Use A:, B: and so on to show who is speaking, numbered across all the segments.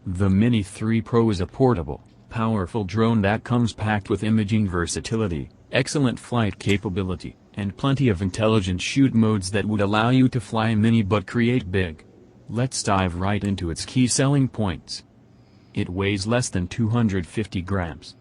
A: The Mini 3 Pro is a portable, powerful drone that comes packed with imaging versatility, excellent flight capability, and plenty of intelligent shoot modes that would allow you to fly mini but create big. Let's dive right into its key selling points. It weighs less than 250 grams.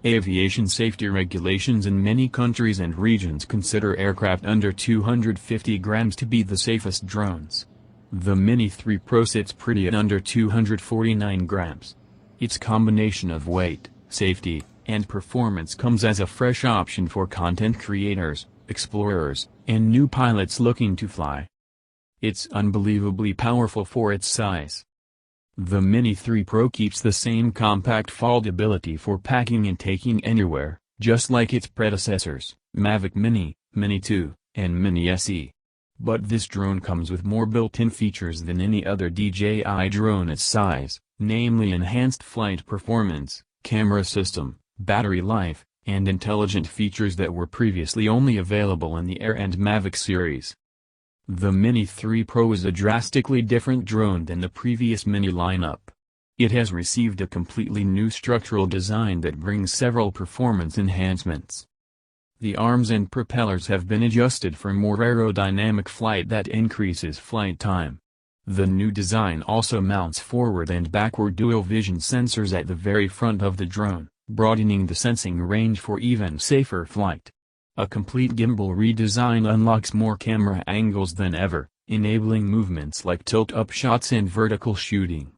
A: Aviation safety regulations in many countries and regions consider aircraft under 250 grams to be the safest drones. The Mini 3 Pro sits pretty at under 249 grams. Its combination of weight, safety, and performance comes as a fresh option for content creators, explorers, and new pilots looking to fly. It's unbelievably powerful for its size. The Mini 3 Pro keeps the same compact foldability for packing and taking anywhere, just like its predecessors, Mavic Mini, Mini 2, and Mini SE. But this drone comes with more built-in features than any other DJI drone its size, namely enhanced flight performance, camera system, battery life, and intelligent features that were previously only available in the Air and Mavic series. The Mini 3 Pro is a drastically different drone than the previous Mini lineup. It has received a completely new structural design that brings several performance enhancements. The arms and propellers have been adjusted for more aerodynamic flight that increases flight time. The new design also mounts forward and backward dual vision sensors at the very front of the drone, broadening the sensing range for even safer flight. A complete gimbal redesign unlocks more camera angles than ever, enabling movements like tilt-up shots and vertical shooting.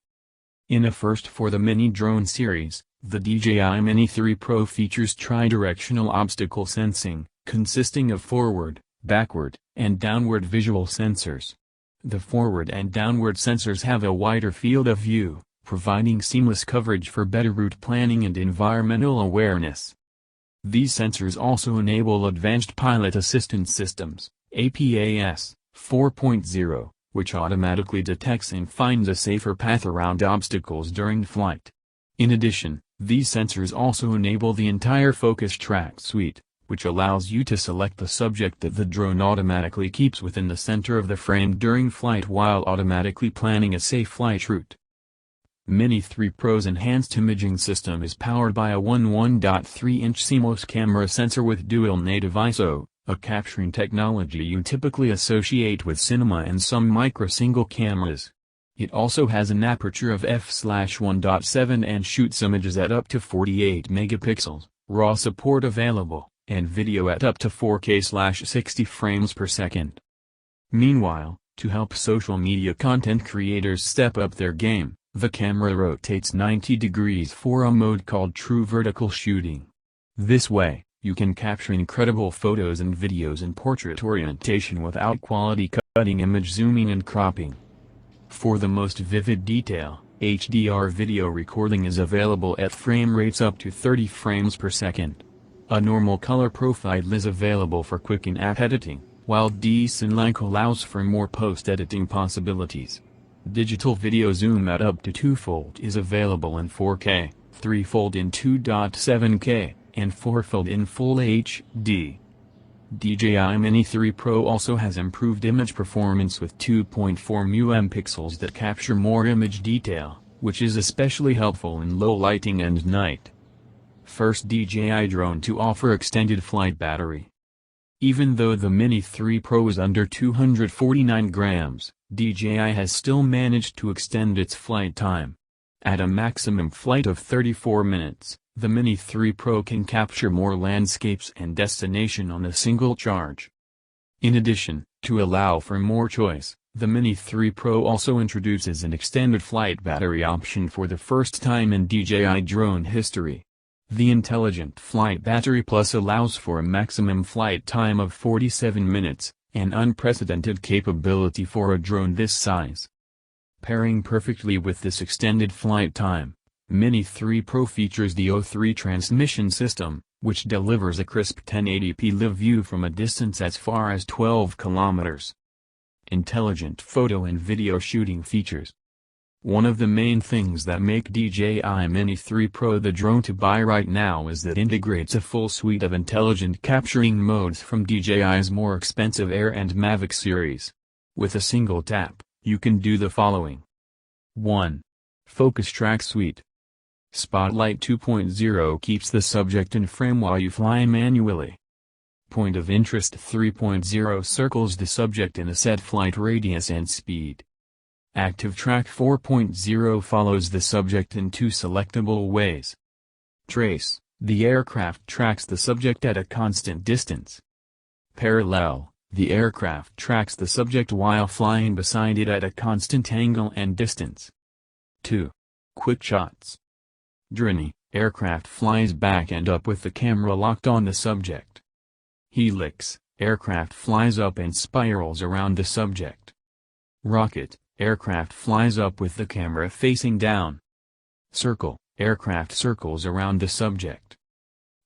A: In a first for the Mini drone series, the DJI Mini 3 Pro features tri-directional obstacle sensing, consisting of forward, backward, and downward visual sensors. The forward and downward sensors have a wider field of view, providing seamless coverage for better route planning and environmental awareness. These sensors also enable Advanced Pilot Assistance Systems, APAS, 4.0, which automatically detects and finds a safer path around obstacles during flight. In addition, these sensors also enable the entire FocusTrack suite, which allows you to select the subject that the drone automatically keeps within the center of the frame during flight while automatically planning a safe flight route. Mini 3 Pro's enhanced imaging system is powered by a 1.3-inch CMOS camera sensor with dual native ISO, a capturing technology you typically associate with cinema and some micro-single cameras. It also has an aperture of f/1.7 and shoots images at up to 48 megapixels, RAW support available, and video at up to 4K/60 frames per second. Meanwhile, to help social media content creators step up their game, the camera rotates 90 degrees for a mode called True Vertical Shooting. This way, you can capture incredible photos and videos in portrait orientation without quality cutting image zooming and cropping. For the most vivid detail, HDR video recording is available at frame rates up to 30 frames per second. A normal color profile is available for quick in-app editing, while D-Sync allows for more post-editing possibilities. Digital video zoom at up to 2-fold is available in 4K, 3-fold in 2.7K, and 4-fold in Full HD. DJI Mini 3 Pro also has improved image performance with 2.4 megapixels that capture more image detail, which is especially helpful in low lighting and night. First DJI drone to offer extended flight battery. Even though the Mini 3 Pro is under 249 grams, DJI has still managed to extend its flight time. At a maximum flight of 34 minutes, the Mini 3 Pro can capture more landscapes and destination on a single charge. In addition, to allow for more choice, the Mini 3 Pro also introduces an extended flight battery option for the first time in DJI drone history. The Intelligent Flight Battery Plus allows for a maximum flight time of 47 minutes, an unprecedented capability for a drone this size. Pairing perfectly with this extended flight time, Mini 3 Pro features the O3 transmission system, which delivers a crisp 1080p live view from a distance as far as 12 kilometers. Intelligent photo and video shooting features. One of the main things that make DJI Mini 3 Pro the drone to buy right now is that it integrates a full suite of intelligent capturing modes from DJI's more expensive Air and Mavic series. With a single tap, you can do the following. 1. FocusTrack Suite. Spotlight 2.0 keeps the subject in frame while you fly manually. Point of Interest 3.0 circles the subject in a set flight radius and speed. Active Track 4.0 follows the subject in two selectable ways. Trace, the aircraft tracks the subject at a constant distance. Parallel, the aircraft tracks the subject while flying beside it at a constant angle and distance. 2. Quick Shots. DJI, aircraft flies back and up with the camera locked on the subject. Helix, aircraft flies up and spirals around the subject. Rocket, aircraft flies up with the camera facing down. Circle, aircraft circles around the subject.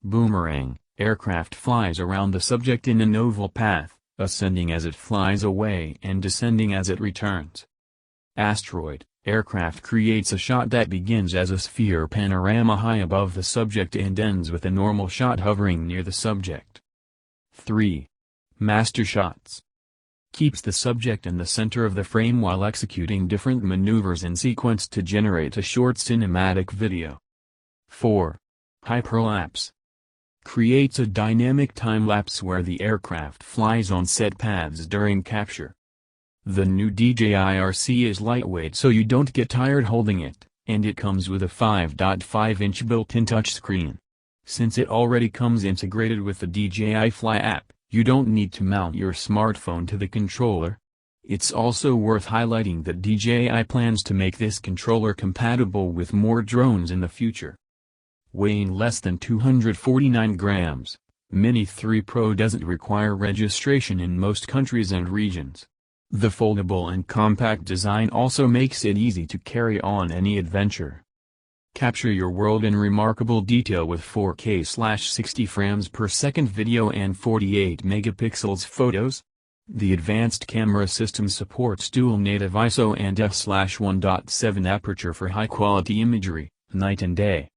A: Boomerang, aircraft flies around the subject in an oval path, ascending as it flies away and descending as it returns. Asteroid, aircraft creates a shot that begins as a sphere panorama high above the subject and ends with a normal shot hovering near the subject. 3. MasterShots. Keeps the subject in the center of the frame while executing different maneuvers in sequence to generate a short cinematic video. 4. Hyperlapse. Creates a dynamic time-lapse where the aircraft flies on set paths during capture. The new DJI RC is lightweight so you don't get tired holding it, and it comes with a 5.5-inch built-in touchscreen. Since it already comes integrated with the DJI Fly app, you don't need to mount your smartphone to the controller. It's also worth highlighting that DJI plans to make this controller compatible with more drones in the future. Weighing less than 249 grams, Mini 3 Pro doesn't require registration in most countries and regions. The foldable and compact design also makes it easy to carry on any adventure. Capture your world in remarkable detail with 4K/60 frames per second video and 48 megapixels photos. The advanced camera system supports dual native ISO and f/1.7 aperture for high-quality imagery, night and day.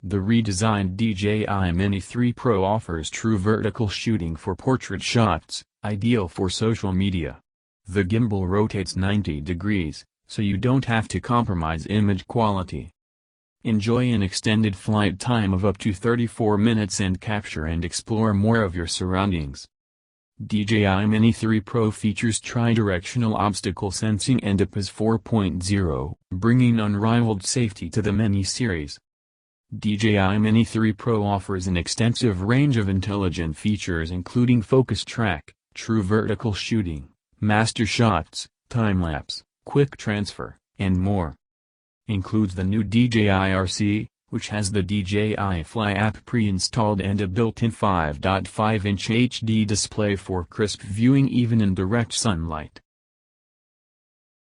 A: The redesigned DJI Mini 3 Pro offers true vertical shooting for portrait shots, ideal for social media. The gimbal rotates 90 degrees, so you don't have to compromise image quality. Enjoy an extended flight time of up to 34 minutes and capture and explore more of your surroundings. DJI Mini 3 Pro features tri-directional obstacle sensing and APAS 4.0, bringing unrivaled safety to the Mini series. DJI Mini 3 Pro offers an extensive range of intelligent features including FocusTrack, true vertical shooting, MasterShots, Timelapse, QuickTransfer, and more. Includes the new DJI RC, which has the DJI Fly app pre-installed and a built-in 5.5-inch HD display for crisp viewing even in direct sunlight.